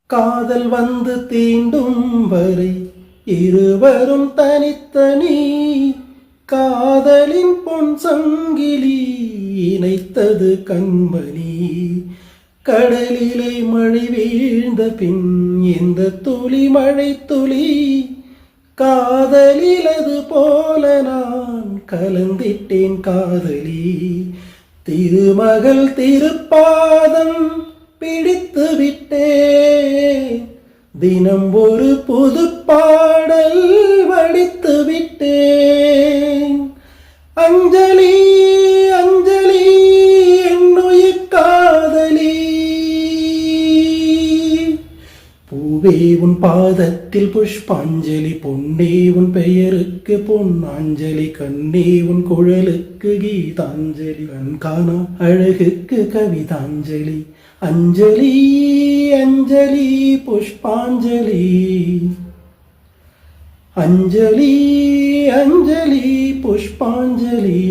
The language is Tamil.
காதல் வந்து தீண்டும் வரை இருவரும் தனித்தனி, காதலின் பொன் சங்கிலி இணைத்தது கண்மணி. கடலிலே மழை வீழ்ந்த பின் இந்த துளி மழை துளி, காதலிலது போல நான் கலந்திட்டேன் காதலி. திருமகள் திருப்பாதம் பிடித்து விட்டேன், தினம் ஒரு புது பாடல் வடித்து விட்டேன். அஞ்சலி அஞ்சலி என்னுயிர் காதலி, பூவே உன் பாதத்தில் புஷ்பாஞ்சலி, பொன்னே உன் பெயருக்கு பொன்னாஞ்சலி, கண்ணே உன் குழலுக்கு கீதாஞ்சலி, கண்காணா அழகுக்கு கவிதாஞ்சலி. அஞ்சலி அஞ்சலி புஷ்பாஞ்சலி, அஞ்சலி அஞ்சலி புஷ்பாஞ்சலி.